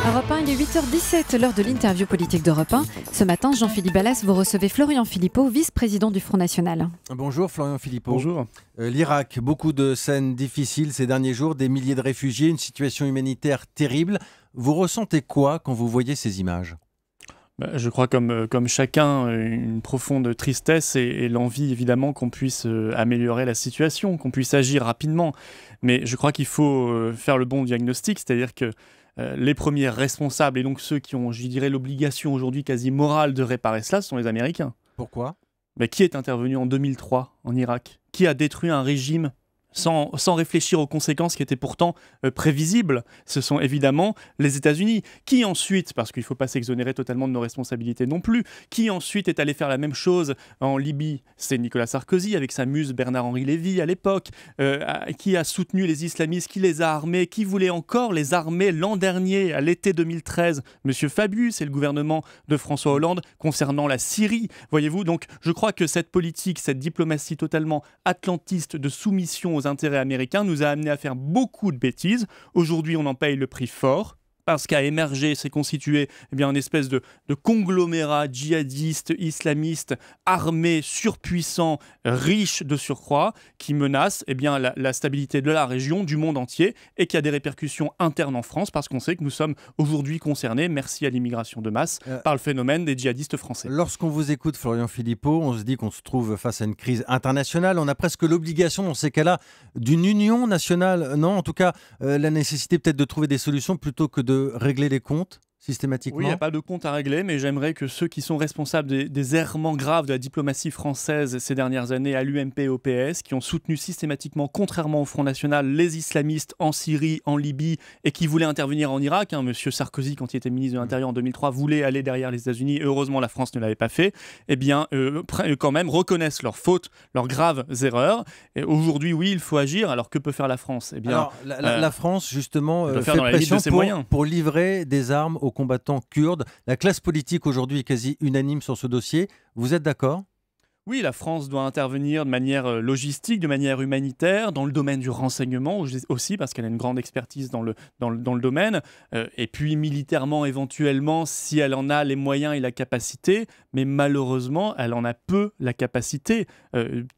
Europe 1, il est 8h17, l'heure de l'interview politique d'Europe 1. Ce matin, Jean-Philippe Ballas, vous recevez Florian Philippot, vice-président du Front National. Bonjour Florian Philippot. Bonjour. L'Irak, beaucoup de scènes difficiles ces derniers jours, des milliers de réfugiés, une situation humanitaire terrible. Vous ressentez quoi quand vous voyez ces images ? Je crois comme chacun, une profonde tristesse et l'envie évidemment qu'on puisse améliorer la situation, qu'on puisse agir rapidement. Mais je crois qu'il faut faire le bon diagnostic, c'est-à-dire que les premiers responsables et donc ceux qui ont, je dirais, l'obligation aujourd'hui quasi morale de réparer cela, ce sont les Américains. Pourquoi ? Qui est intervenu en 2003 en Irak ? Qui a détruit un régime sans réfléchir aux conséquences qui étaient pourtant prévisibles? Ce sont évidemment les États-Unis. Qui ensuite, parce qu'il ne faut pas s'exonérer totalement de nos responsabilités non plus, qui ensuite est allé faire la même chose en Libye? C'est Nicolas Sarkozy avec sa muse Bernard-Henri Lévy à l'époque, qui a soutenu les islamistes, qui les a armés, qui voulait encore les armer l'an dernier, à l'été 2013. Monsieur Fabius et le gouvernement de François Hollande concernant la Syrie. Voyez-vous, donc je crois que cette politique, cette diplomatie totalement atlantiste de soumission aux intérêts américains nous a amené à faire beaucoup de bêtises. Aujourd'hui, on en paye le prix fort. Parce qu'à émerger, s'est constitué une espèce de conglomérat djihadiste, islamiste, armé, surpuissant, riche de surcroît, qui menace la stabilité de la région, du monde entier, et qui a des répercussions internes en France, parce qu'on sait que nous sommes aujourd'hui concernés, merci à l'immigration de masse, par le phénomène des djihadistes français. Lorsqu'on vous écoute, Florian Philippot, on se dit qu'on se trouve face à une crise internationale. On a presque l'obligation, dans ces cas-là, d'une union nationale. Non, en tout cas, la nécessité peut-être de trouver des solutions plutôt que de régler les comptes systématiquement. Oui, il n'y a pas de compte à régler, mais j'aimerais que ceux qui sont responsables des errements graves de la diplomatie française ces dernières années à l'UMP et au PS, qui ont soutenu systématiquement, contrairement au Front National, les islamistes en Syrie, en Libye, et qui voulaient intervenir en Irak. Monsieur Sarkozy, quand il était ministre de l'Intérieur en 2003, voulait aller derrière les États-Unis, et heureusement la France ne l'avait pas fait, quand même reconnaissent leurs fautes, leurs graves erreurs. Et aujourd'hui, oui, il faut agir. Alors que peut faire la France ? Alors, la France, justement, fait dans la limite de ses moyens. Pour livrer des armes aux combattants kurdes. La classe politique aujourd'hui est quasi unanime sur ce dossier. Vous êtes d'accord ? Oui, la France doit intervenir de manière logistique, de manière humanitaire, dans le domaine du renseignement aussi, parce qu'elle a une grande expertise dans le domaine, et puis militairement éventuellement, si elle en a les moyens et la capacité, mais malheureusement, elle en a peu la capacité,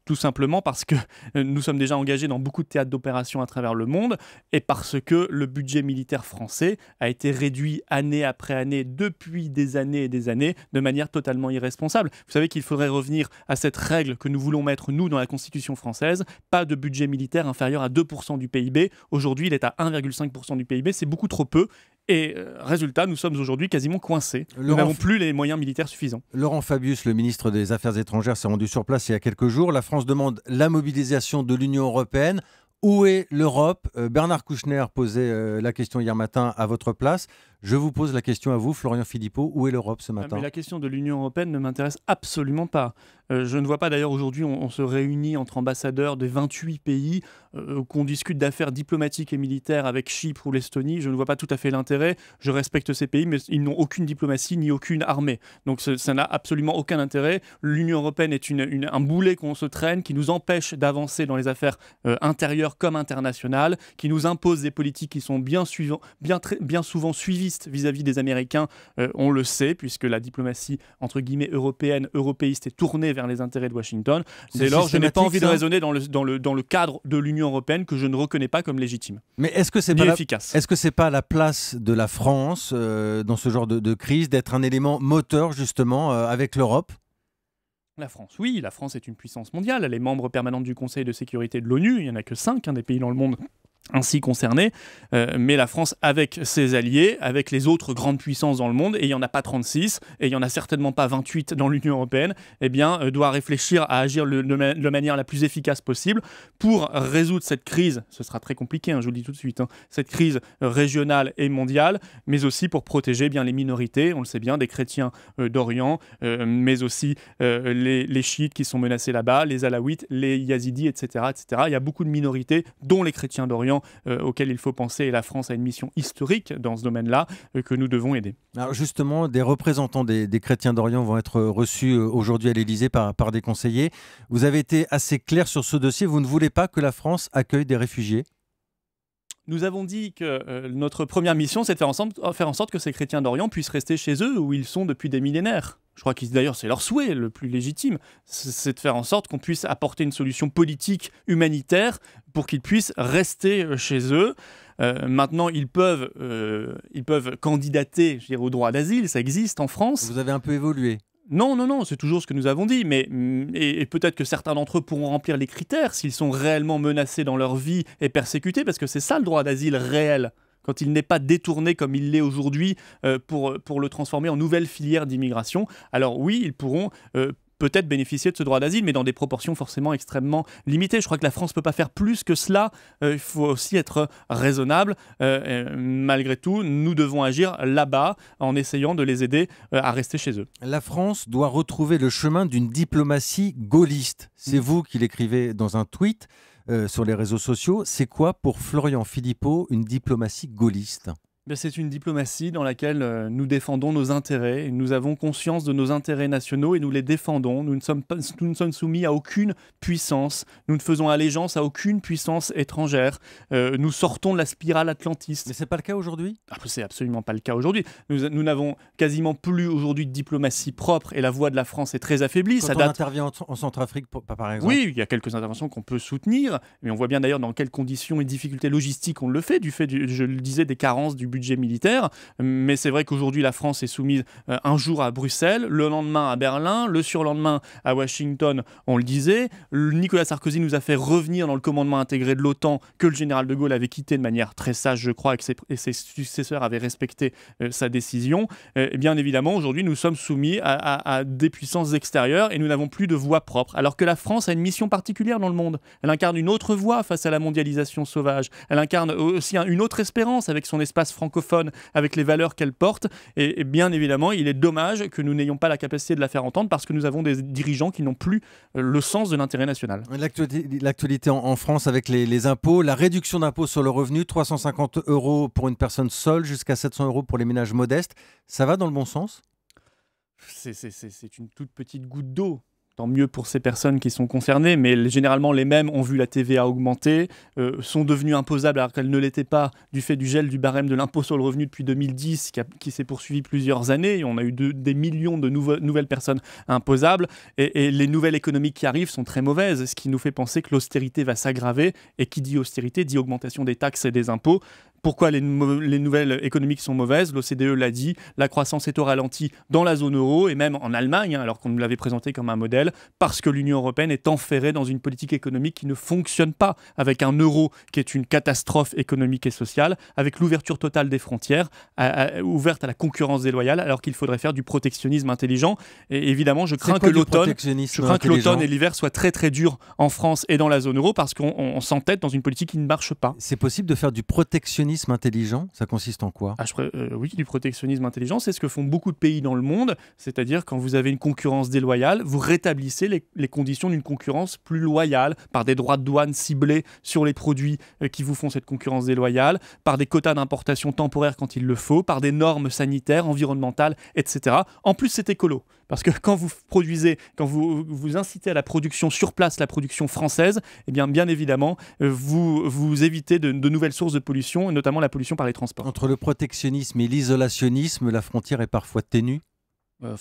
tout simplement parce que nous sommes déjà engagés dans beaucoup de théâtres d'opération à travers le monde, et parce que le budget militaire français a été réduit année après année, depuis des années et des années, de manière totalement irresponsable. Vous savez qu'il faudrait revenir à cette règle que nous voulons mettre, nous, dans la Constitution française, pas de budget militaire inférieur à 2% du PIB. Aujourd'hui, il est à 1,5% du PIB, c'est beaucoup trop peu. Et résultat, nous sommes aujourd'hui quasiment coincés. Nous n'avons plus les moyens militaires suffisants. Laurent Fabius, le ministre des Affaires étrangères, s'est rendu sur place il y a quelques jours. La France demande la mobilisation de l'Union européenne. Où est l'Europe ? Bernard Kouchner posait la question hier matin à votre place. Je vous pose la question à vous, Florian Philippot. Où est l'Europe ce matin ? Mais la question de l'Union européenne ne m'intéresse absolument pas. Je ne vois pas d'ailleurs aujourd'hui, on se réunit entre ambassadeurs des 28 pays, qu'on discute d'affaires diplomatiques et militaires avec Chypre ou l'Estonie. Je ne vois pas tout à fait l'intérêt. Je respecte ces pays, mais ils n'ont aucune diplomatie ni aucune armée. Donc ça n'a absolument aucun intérêt. L'Union européenne est un boulet qu'on se traîne, qui nous empêche d'avancer dans les affaires intérieures comme internationales, qui nous impose des politiques qui sont bien souvent suivistes vis-à-vis des Américains. On le sait, puisque la diplomatie, entre guillemets, européiste est tournée vers les intérêts de Washington. Dès lors, je n'ai pas envie de raisonner dans le cadre de l'Union européenne que je ne reconnais pas comme légitime. Mais est-ce que c'est pas efficace ? Est-ce que c'est pas la place de la France dans ce genre de crise d'être un élément moteur justement avec l'Europe ? La France, oui, la France est une puissance mondiale. Elle est membre permanente du Conseil de sécurité de l'ONU. Il n'y en a que 5 des pays dans le monde ainsi concernés, mais la France avec ses alliés, avec les autres grandes puissances dans le monde, et il n'y en a pas 36, et il n'y en a certainement pas 28 dans l'Union européenne, doit réfléchir à agir de manière la plus efficace possible pour résoudre cette crise. Ce sera très compliqué, je vous le dis tout de suite, cette crise régionale et mondiale, mais aussi pour protéger les minorités, on le sait bien, des chrétiens d'Orient, mais aussi les chiites qui sont menacés là-bas, les alaouites, les yazidis, etc., etc. Il y a beaucoup de minorités, dont les chrétiens d'Orient, auquel il faut penser, et la France a une mission historique dans ce domaine-là que nous devons aider. Alors justement, des représentants des chrétiens d'Orient vont être reçus aujourd'hui à l'Élysée par des conseillers. Vous avez été assez clair sur ce dossier, vous ne voulez pas que la France accueille des réfugiés ? Nous avons dit que notre première mission, c'est de faire en sorte que ces chrétiens d'Orient puissent rester chez eux où ils sont depuis des millénaires. Je crois que d'ailleurs c'est leur souhait le plus légitime, c'est de faire en sorte qu'on puisse apporter une solution politique, humanitaire, pour qu'ils puissent rester chez eux. Maintenant, ils peuvent candidater, je dirais, au droit d'asile, ça existe en France. Vous avez un peu évolué. Non, c'est toujours ce que nous avons dit, et peut-être que certains d'entre eux pourront remplir les critères s'ils sont réellement menacés dans leur vie et persécutés, parce que c'est ça le droit d'asile réel, quand il n'est pas détourné comme il l'est aujourd'hui pour le transformer en nouvelle filière d'immigration. Alors oui, ils pourront peut-être bénéficier de ce droit d'asile, mais dans des proportions forcément extrêmement limitées. Je crois que la France ne peut pas faire plus que cela. Il faut aussi être raisonnable. Malgré tout, nous devons agir là-bas en essayant de les aider à rester chez eux. La France doit retrouver le chemin d'une diplomatie gaulliste. C'est vous qui l'écrivez dans un tweet sur les réseaux sociaux. C'est quoi pour Florian Philippot une diplomatie gaulliste ? C'est une diplomatie dans laquelle nous défendons nos intérêts. Nous avons conscience de nos intérêts nationaux et nous les défendons. Nous ne sommes soumis à aucune puissance. Nous ne faisons allégeance à aucune puissance étrangère. Nous sortons de la spirale atlantiste. Mais ce n'est pas le cas aujourd'hui ? C'est absolument pas le cas aujourd'hui. Nous n'avons quasiment plus aujourd'hui de diplomatie propre et la voix de la France est très affaiblie. Quand on intervient en Centrafrique, par exemple. Oui, il y a quelques interventions qu'on peut soutenir, mais on voit bien d'ailleurs dans quelles conditions et difficultés logistiques on le fait, je le disais, des carences du budget militaire. Mais c'est vrai qu'aujourd'hui, la France est soumise un jour à Bruxelles, le lendemain à Berlin, le surlendemain à Washington, on le disait. Nicolas Sarkozy nous a fait revenir dans le commandement intégré de l'OTAN que le général de Gaulle avait quitté de manière très sage, je crois, et ses successeurs avaient respecté sa décision. Et bien évidemment, aujourd'hui, nous sommes soumis à des puissances extérieures et nous n'avons plus de voix propre. Alors que la France a une mission particulière dans le monde. Elle incarne une autre voie face à la mondialisation sauvage. Elle incarne aussi une autre espérance avec son espace francophone, avec les valeurs qu'elle porte. Et bien évidemment, il est dommage que nous n'ayons pas la capacité de la faire entendre parce que nous avons des dirigeants qui n'ont plus le sens de l'intérêt national. L'actualité en France avec les impôts, la réduction d'impôts sur le revenu, 350 € pour une personne seule, jusqu'à 700 € pour les ménages modestes. Ça va dans le bon sens ? C'est une toute petite goutte d'eau. Tant mieux pour ces personnes qui sont concernées, mais généralement les mêmes ont vu la TVA augmenter, sont devenues imposables alors qu'elles ne l'étaient pas du fait du gel du barème de l'impôt sur le revenu depuis 2010 qui s'est poursuivi plusieurs années. On a eu des millions de nouvelles personnes imposables et les nouvelles économiques qui arrivent sont très mauvaises, ce qui nous fait penser que l'austérité va s'aggraver et qui dit austérité dit augmentation des taxes et des impôts. Pourquoi les nouvelles économiques sont mauvaises ? L'OCDE l'a dit, la croissance est au ralenti dans la zone euro et même en Allemagne, alors qu'on nous l'avait présenté comme un modèle, parce que l'Union européenne est enferrée dans une politique économique qui ne fonctionne pas, avec un euro qui est une catastrophe économique et sociale, avec l'ouverture totale des frontières, ouverte à la concurrence déloyale, alors qu'il faudrait faire du protectionnisme intelligent. Et évidemment, je crains que l'automne et l'hiver soient très très durs en France et dans la zone euro, parce qu'on s'entête dans une politique qui ne marche pas. C'est possible de faire du protectionnisme intelligent, ça consiste en quoi ? Oui, du protectionnisme intelligent, c'est ce que font beaucoup de pays dans le monde, c'est-à-dire quand vous avez une concurrence déloyale, vous rétablissez les conditions d'une concurrence plus loyale, par des droits de douane ciblés sur les produits qui vous font cette concurrence déloyale, par des quotas d'importation temporaires quand il le faut, par des normes sanitaires, environnementales, etc. En plus, c'est écolo. Parce que quand vous produisez, quand vous incitez à la production sur place, la production française, eh bien évidemment, vous évitez de nouvelles sources de pollution, notamment la pollution par les transports. Entre le protectionnisme et l'isolationnisme, la frontière est parfois ténue.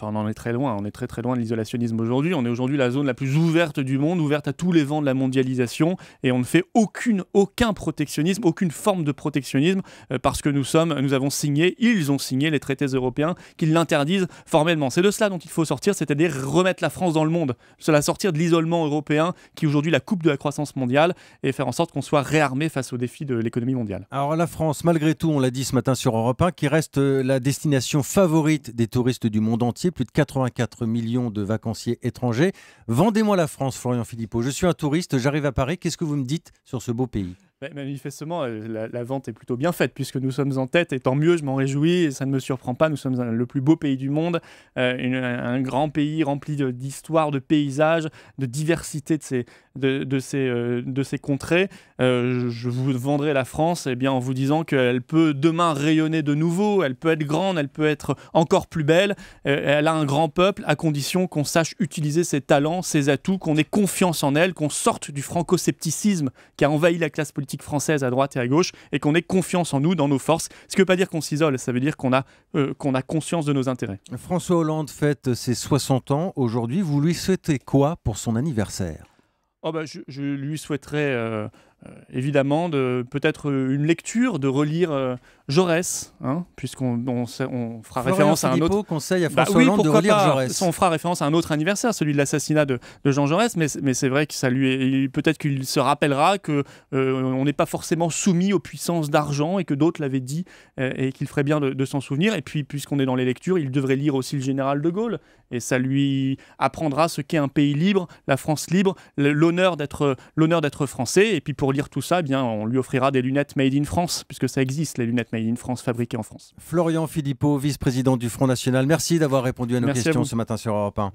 On en est très loin, on est très très loin de l'isolationnisme aujourd'hui. On est aujourd'hui la zone la plus ouverte du monde, ouverte à tous les vents de la mondialisation, et on ne fait aucun protectionnisme, aucune forme de protectionnisme, parce que ils ont signé les traités européens qui l'interdisent formellement. C'est de cela dont il faut sortir, c'est-à-dire remettre la France dans le monde, sortir de l'isolement européen qui aujourd'hui la coupe de la croissance mondiale, et faire en sorte qu'on soit réarmé face aux défis de l'économie mondiale. Alors la France, malgré tout, on l'a dit ce matin sur Europe 1, qui reste la destination favorite des touristes du monde entier, plus de 84 millions de vacanciers étrangers. Vendez-moi la France, Florian Philippot. Je suis un touriste, j'arrive à Paris. Qu'est-ce que vous me dites sur ce beau pays ? Manifestement, la vente est plutôt bien faite puisque nous sommes en tête et tant mieux, je m'en réjouis et ça ne me surprend pas. Nous sommes le plus beau pays du monde, un grand pays rempli d'histoire, de paysages, de diversité de ces contrées. Je vous vendrai la France en vous disant qu'elle peut demain rayonner de nouveau, elle peut être grande, elle peut être encore plus belle. Elle a un grand peuple à condition qu'on sache utiliser ses talents, ses atouts, qu'on ait confiance en elle, qu'on sorte du franco-scepticisme qui a envahi la classe politique politique française à droite et à gauche, et qu'on ait confiance en nous, dans nos forces. Ce qui ne veut pas dire qu'on s'isole, ça veut dire qu'on a conscience de nos intérêts. François Hollande fête ses 60 ans aujourd'hui. Vous lui souhaitez quoi pour son anniversaire ? Je lui souhaiterais évidemment peut-être une lecture, de relire Jaurès, puisqu'on fera référence à un autre... conseille à François Hollande de relire Jaurès. On fera référence à un autre anniversaire, celui de l'assassinat de Jean Jaurès, mais c'est vrai que peut-être qu'il se rappellera qu'on n'est pas forcément soumis aux puissances d'argent et que d'autres l'avaient dit et qu'il ferait bien de s'en souvenir. Et puis, puisqu'on est dans les lectures, il devrait lire aussi le général de Gaulle et ça lui apprendra ce qu'est un pays libre, la France libre, l'honneur d'être français. Et puis pour lire tout ça, on lui offrira des lunettes Made in France, puisque ça existe, les lunettes Made in France fabriquées en France. Florian Philippot, vice-président du Front National, merci d'avoir répondu à nos questions ce matin sur Europe 1.